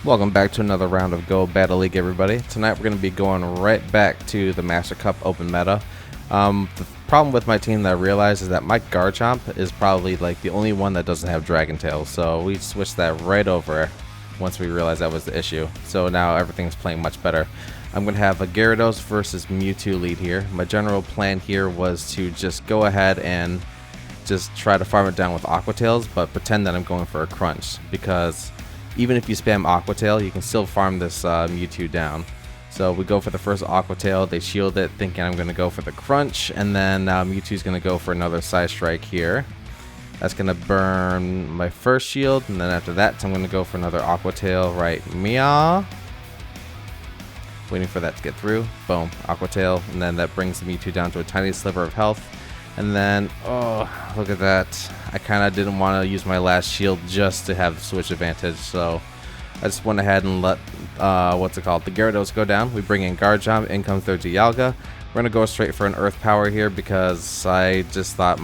Welcome back to another round of Go Battle League, everybody. Tonight we're going to be going right back to the Master Cup Open Meta. The problem with my team that I realized is that my Garchomp is probably like the only one that doesn't have Dragon Tail, so we switched that right over once we realized that was the issue. So now everything's playing much better. I'm going to have a Gyarados versus Mewtwo lead here. My general plan here was to just go ahead and just try to farm it down with Aqua Tails, but pretend that I'm going for a crunch, because even if you spam Aqua Tail, you can still farm this Mewtwo down. So we go for the first Aqua Tail, they shield it thinking I'm going to go for the crunch, and then Mewtwo's going to go for another Side Strike here. That's going to burn my first shield, and then after that I'm going to go for another Aqua Tail right meow. Waiting for that to get through. Boom, Aqua Tail, and then that brings the Mewtwo down to a tiny sliver of health. And then, oh, look at that. I kind of didn't want to use my last shield just to have the switch advantage, so I just went ahead and let, the Gyarados go down. We bring in Garchomp, in comes their Dialga. We're going to go straight for an Earth Power here because I just thought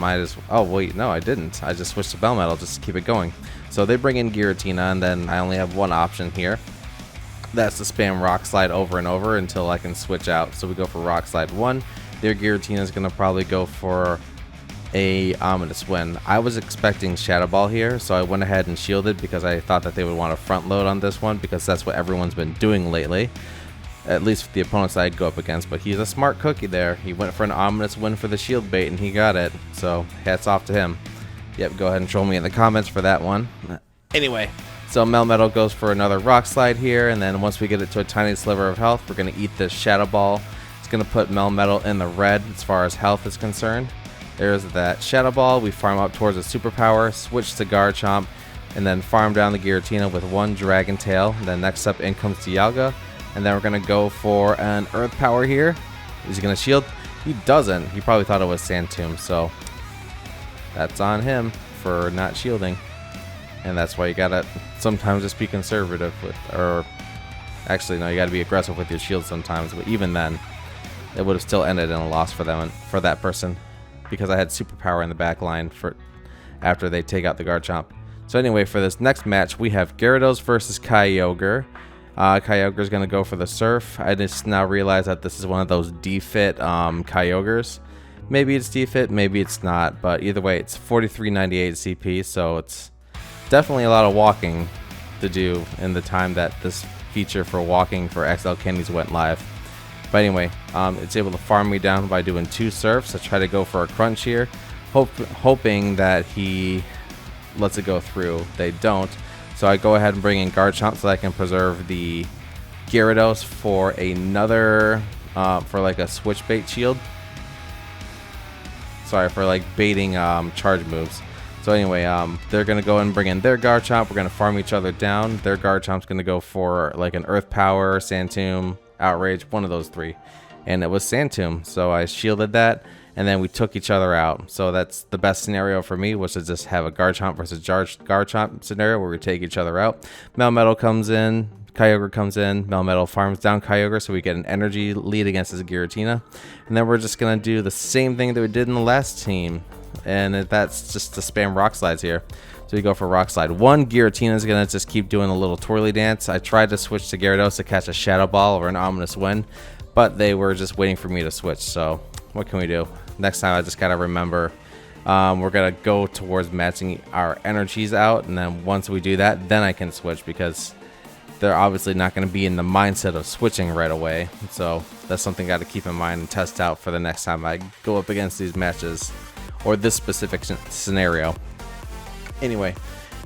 oh wait, no I didn't. I just switched to Bell just to keep it going. So they bring in Giratina, and then I only have one option here. That's to spam Rock Slide over and over until I can switch out. So we go for Rock Slide 1. Their Giratina is going to probably go for a Ominous Wind. I was expecting Shadow Ball here, so I went ahead and shielded because I thought that they would want to front load on this one, because that's what everyone's been doing lately, at least for the opponents I'd go up against. But he's a smart cookie there. He went for an Ominous Wind for the shield bait and he got it, so hats off to him. Yep, go ahead and troll me in the comments for that one. Anyway, so Melmetal goes for another Rock Slide here, and then once we get it to a tiny sliver of health, we're going to eat this Shadow Ball. Going to put Melmetal in the red as far as health is concerned. There's that Shadow Ball. We farm up towards a superpower, switch to Garchomp, and then farm down the Giratina with one Dragon Tail. And then next up in comes Dialga, and then we're going to go for an Earth Power here. Is he going to shield? He doesn't. He probably thought it was Sand Tomb, so that's on him for not shielding. And that's why you gotta sometimes just be conservative with, or actually no, you gotta be aggressive with your shield sometimes, but even then it would have still ended in a loss for them, for that person, because I had superpower in the back line for after they take out the Garchomp. So anyway, for this next match, we have Gyarados versus Kyogre. Kyogre is going to go for the Surf. I just now realize that this is one of those defit Kyogres. Maybe it's defit, maybe it's not, but either way, it's 4398 CP, so it's definitely a lot of walking to do in the time that this feature for walking for XL Candies went live. But anyway, it's able to farm me down by doing 2 surfs. I try to go for a crunch here, hoping that he lets it go through. They don't. So I go ahead and bring in Garchomp so that I can preserve the Gyarados for another, for like a switch bait shield. Sorry, for like baiting charge moves. So anyway, they're going to go and bring in their Garchomp. We're going to farm each other down. Their Garchomp's going to go for like an Earth Power, Sand Tomb, Outrage, one of those 3, and it was Sand Tomb, so I shielded that, and then we took each other out. So that's the best scenario for me, was to just have a Garchomp versus Garchomp scenario where we take each other out. Melmetal comes in, Kyogre comes in, Melmetal farms down Kyogre, so we get an energy lead against his Giratina, and then we're just gonna do the same thing that we did in the last team, and that's just to spam Rock Slides here. So we go for Rock Slide 1. Giratina is going to just keep doing a little twirly dance. I tried to switch to Gyarados to catch a Shadow Ball or an Ominous Wind, but they were just waiting for me to switch. So what can we do? Next time I just got to remember we're going to go towards matching our energies out, and then once we do that, then I can switch, because they're obviously not going to be in the mindset of switching right away. So that's something I got to keep in mind and test out for the next time I go up against these matches or this specific scenario. Anyway,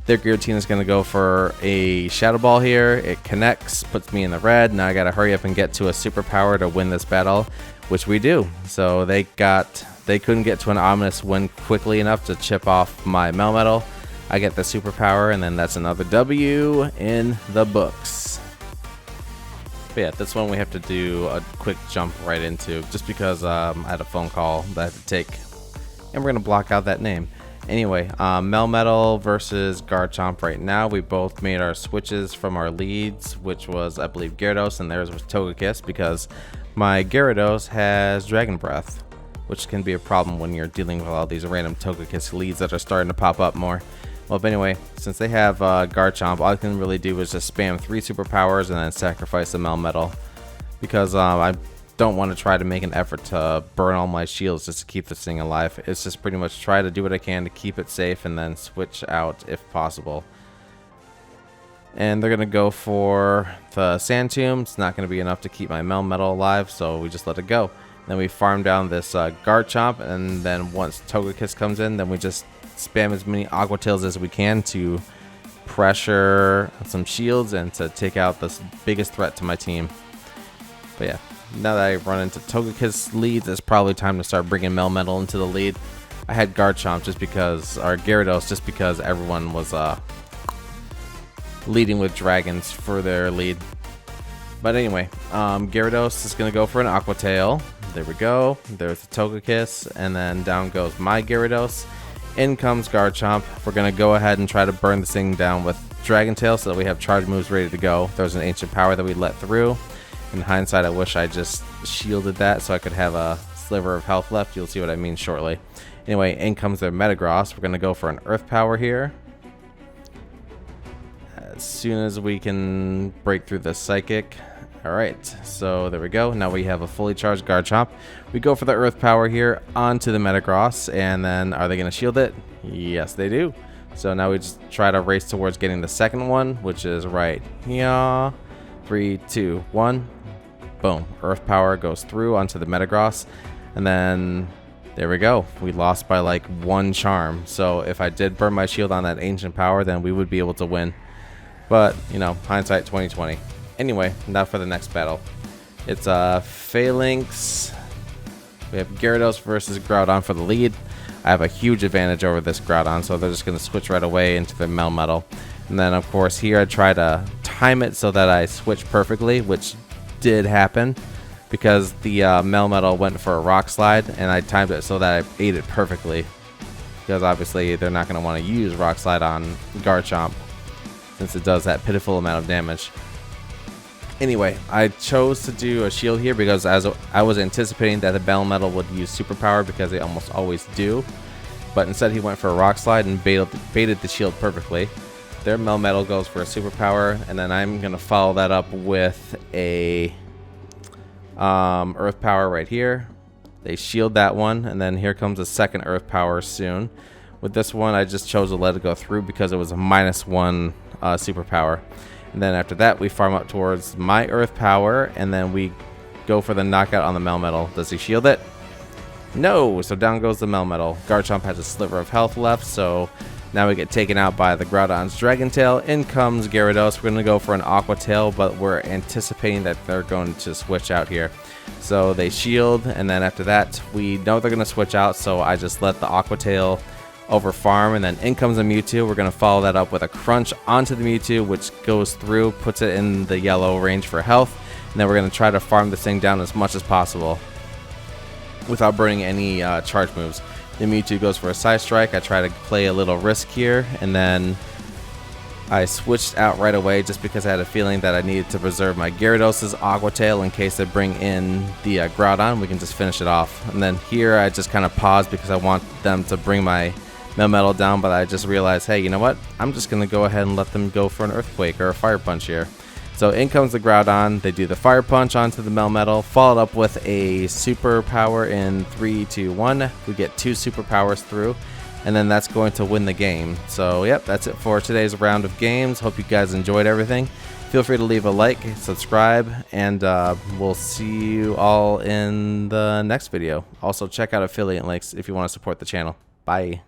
their Giratina is going to go for a Shadow Ball here. It connects, puts me in the red. Now I got to hurry up and get to a superpower to win this battle, which we do. So they couldn't get to an Ominous Wind quickly enough to chip off my Melmetal. I get the superpower, and then that's another W in the books. But yeah, this one we have to do a quick jump right into, just because I had a phone call that I had to take, and we're going to block out that name. Anyway, Melmetal versus Garchomp right now. We both made our switches from our leads, which was, I believe, Gyarados, and theirs was Togekiss, because my Gyarados has Dragon Breath, which can be a problem when you're dealing with all these random Togekiss leads that are starting to pop up more. Well, but anyway, since they have Garchomp, all I can really do is just spam 3 superpowers and then sacrifice the Melmetal. Because I don't want to try to make an effort to burn all my shields just to keep this thing alive. It's just pretty much try to do what I can to keep it safe and then switch out if possible. And they're going to go for the Sand Tomb. It's not going to be enough to keep my Melmetal alive, so we just let it go. Then we farm down this Garchomp, and then once Togekiss comes in, then we just spam as many Aqua Tails as we can to pressure some shields and to take out the biggest threat to my team. But yeah, now that I run into Togekiss leads, it's probably time to start bringing Melmetal into the lead. I had Garchomp just because, or Gyarados just because everyone was leading with dragons for their lead. But anyway, Gyarados is going to go for an Aqua Tail. There we go. There's the Togekiss, and then down goes my Gyarados. In comes Garchomp. We're going to go ahead and try to burn this thing down with Dragon Tail so that we have charge moves ready to go. There's an Ancient Power that we let through. In hindsight, I wish I just shielded that so I could have a sliver of health left. You'll see what I mean shortly. Anyway, in comes their Metagross. We're going to go for an Earth Power here. As soon as we can break through the Psychic. Alright, so there we go. Now we have a fully charged Garchomp. We go for the Earth Power here onto the Metagross, and then are they going to shield it? Yes, they do. So now we just try to race towards getting the second one, which is right here. 3, 2, 1. Boom. Earth Power goes through onto the Metagross, and then there we go. We lost by like 1 charm. So if I did burn my shield on that Ancient Power, then we would be able to win. But, you know, hindsight 2020. Anyway, now for the next battle. It's Phalanx. We have Gyarados versus Groudon for the lead. I have a huge advantage over this Groudon, so they're just going to switch right away into the Melmetal. And then, of course, here I try to time it so that I switch perfectly, which did happen because the Melmetal went for a Rock Slide, and I timed it so that I ate it perfectly. Because obviously they're not going to want to use Rock Slide on Garchomp since it does that pitiful amount of damage. Anyway, I chose to do a shield here because as I was anticipating that the Melmetal would use Superpower because they almost always do. But instead he went for a Rock Slide and baited the shield perfectly. Their Melmetal goes for a Superpower, and then I'm going to follow that up with a Earth Power right here. They shield that one, and then here comes a second Earth Power soon. With this one, I just chose to let it go through because it was a -1 Superpower. And then after that, we farm up towards my Earth Power, and then we go for the knockout on the Melmetal. Does he shield it? No! So down goes the Melmetal. Garchomp has a sliver of health left, so now we get taken out by the Groudon's Dragon Tail. In comes Gyarados. We're going to go for an Aqua Tail, but we're anticipating that they're going to switch out here. So they shield, and then after that, we know they're going to switch out, so I just let the Aqua Tail over farm, and then in comes a Mewtwo. We're going to follow that up with a Crunch onto the Mewtwo, which goes through, puts it in the yellow range for health, and then we're going to try to farm this thing down as much as possible without burning any charge moves. The Mewtwo goes for a Side Strike. I try to play a little risk here, and then I switched out right away just because I had a feeling that I needed to preserve my Gyarados' Aqua Tail in case they bring in the Groudon. We can just finish it off. And then here I just kind of paused because I want them to bring my Melmetal down, but I just realized, hey, you know what? I'm just going to go ahead and let them go for an Earthquake or a Fire Punch here. So in comes the Groudon. They do the Fire Punch onto the Melmetal, followed up with a Super Power in 3, 2, 1. We get 2 Super Powers through, and then that's going to win the game. So, yep, that's it for today's round of games. Hope you guys enjoyed everything. Feel free to leave a like, subscribe, and we'll see you all in the next video. Also, check out affiliate links if you want to support the channel. Bye.